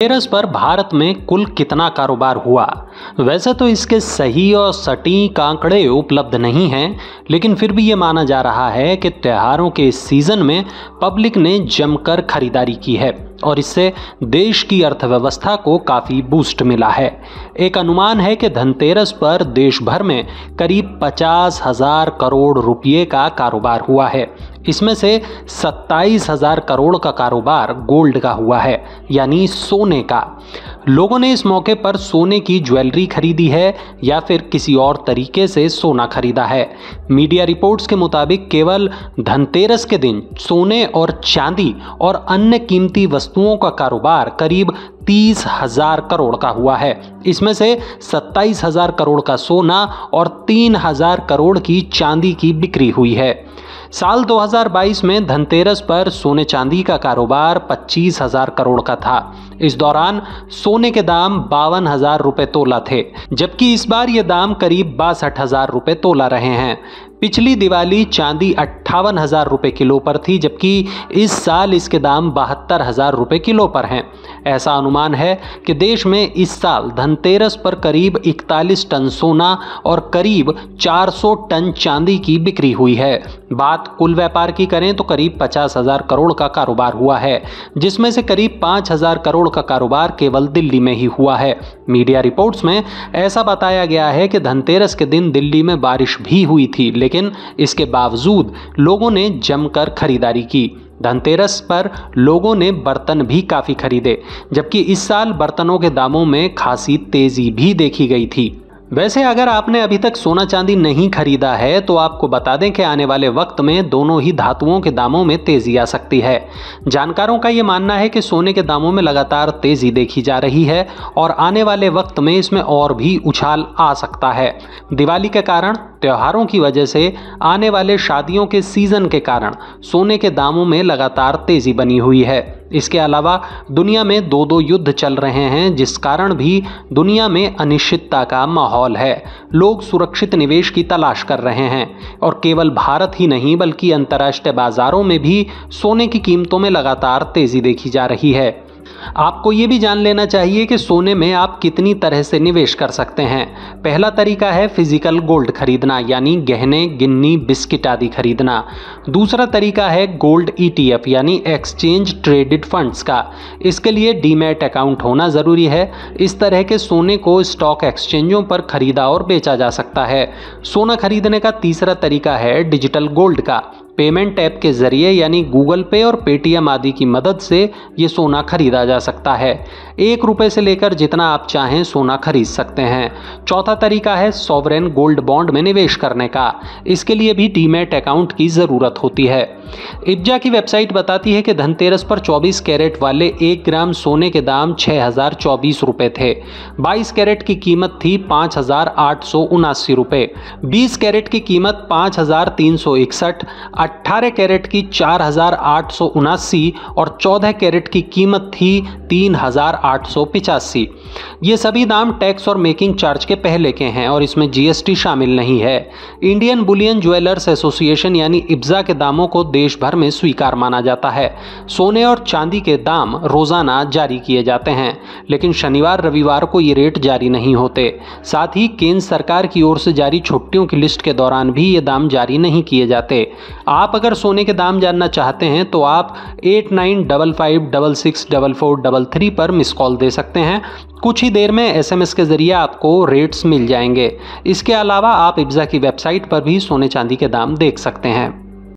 धनतेरस पर भारत में कुल कितना कारोबार हुआ? वैसे तो इसके सही और सटीक आंकड़े उपलब्ध नहीं हैं, लेकिन फिर भी ये माना जा रहा है कि त्योहारों के इस सीजन में पब्लिक ने जमकर खरीदारी की है और इससे देश की अर्थव्यवस्था को काफ़ी बूस्ट मिला है। एक अनुमान है कि धनतेरस पर देश भर में करीब 50,000 करोड़ रुपये का कारोबार हुआ है। इसमें से 27,000 करोड़ का कारोबार गोल्ड का हुआ है, यानी सोने का। लोगों ने इस मौके पर सोने की ज्वेलरी खरीदी है या फिर किसी और तरीके से सोना खरीदा है। मीडिया रिपोर्ट्स के मुताबिक केवल धनतेरस के दिन सोने और चांदी और अन्य कीमती वस्तुओं का कारोबार करीब 30,000 करोड़ का हुआ है। इसमें से 27,000 करोड़ का सोना और 3,000 करोड़ की चांदी की बिक्री हुई है। साल 2022 में धनतेरस पर सोने चांदी का कारोबार 25,000 करोड़ का था। इस दौरान सोने के दाम 52,000 रुपये तोला थे, जबकि इस बार ये दाम करीब 62,000 रुपये तोला रहे हैं। पिछली दिवाली चांदी 58,000 रुपये किलो पर थी, जबकि इस साल इसके दाम 72,000 रुपये किलो पर हैं। ऐसा अनुमान है कि देश में इस साल धनतेरस पर करीब 41 टन सोना और करीब 400 टन चांदी की बिक्री हुई है। बात कुल व्यापार की करें तो करीब 50,000 करोड़ का कारोबार हुआ है, जिसमें से करीब 5,000 करोड़ का कारोबार केवल दिल्ली में ही हुआ है। मीडिया रिपोर्ट्स में ऐसा बताया गया है कि धनतेरस के दिन दिल्ली में बारिश भी हुई थी, लेकिन इसके बावजूद लोगों ने जमकर खरीदारी की। धनतेरस पर लोगों ने बर्तन भी काफ़ी खरीदे, जबकि इस साल बर्तनों के दामों में खासी तेज़ी भी देखी गई थी। वैसे अगर आपने अभी तक सोना चांदी नहीं खरीदा है तो आपको बता दें कि आने वाले वक्त में दोनों ही धातुओं के दामों में तेज़ी आ सकती है। जानकारों का ये मानना है कि सोने के दामों में लगातार तेज़ी देखी जा रही है और आने वाले वक्त में इसमें और भी उछाल आ सकता है। दिवाली के कारण, त्योहारों की वजह से, आने वाले शादियों के सीज़न के कारण सोने के दामों में लगातार तेज़ी बनी हुई है। इसके अलावा दुनिया में दो युद्ध चल रहे हैं, जिस कारण भी दुनिया में अनिश्चितता का माहौल है। लोग सुरक्षित निवेश की तलाश कर रहे हैं और केवल भारत ही नहीं बल्कि अंतर्राष्ट्रीय बाजारों में भी सोने की कीमतों में लगातार तेज़ी देखी जा रही है। आपको ये भी जान लेना चाहिए कि सोने में आप कितनी तरह से निवेश कर सकते हैं। पहला तरीका है फिजिकल गोल्ड खरीदना, यानी गहने, गिन्नी, बिस्किट आदि खरीदना। दूसरा तरीका है गोल्ड ETF यानी एक्सचेंज ट्रेडेड फंड्स का। इसके लिए डीमैट अकाउंट होना ज़रूरी है। इस तरह के सोने को स्टॉक एक्सचेंजों पर खरीदा और बेचा जा सकता है। सोना खरीदने का तीसरा तरीका है डिजिटल गोल्ड का। पेमेंट ऐप के जरिए यानी गूगल पे और पेटीएम आदि की मदद से ये सोना खरीदा जा सकता है। 1 रुपये से लेकर जितना आप चाहें सोना खरीद सकते हैं। चौथा तरीका है सॉवरेन गोल्ड बॉन्ड में निवेश करने का। इसके लिए भी डीमैट अकाउंट की ज़रूरत होती है। इब्जा की वेबसाइट बताती है कि धनतेरस पर 24 कैरेट वाले 1 ग्राम सोने के दाम 6,024 रुपये थे। 22 कैरेट की कीमत थी 5,879 रुपये, 20 कैरेट की कीमत 5,361, 18 कैरेट की 4,879 और 14 कैरेट की कीमत थी 3,885। ये सभी दाम टैक्स और मेकिंग चार्ज के पहले के हैं और इसमें GST शामिल नहीं है। इंडियन बुलियन ज्वेलर्स एसोसिएशन यानी इब्जा के दामों को देश भर में स्वीकार माना जाता है। सोने और चांदी के दाम रोजाना जारी किए जाते हैं, लेकिन शनिवार रविवार को ये रेट जारी नहीं होते। साथ ही केंद्र सरकार की ओर से जारी छुट्टियों की लिस्ट के दौरान भी ये दाम जारी नहीं किए जाते। आप अगर सोने के दाम जानना चाहते हैं तो आप 8955664433 पर मिस कॉल दे सकते हैं। कुछ ही देर में SMS के जरिए आपको रेट्स मिल जाएंगे। इसके अलावा आप इब्जा की वेबसाइट पर भी सोने चांदी के दाम देख सकते हैं।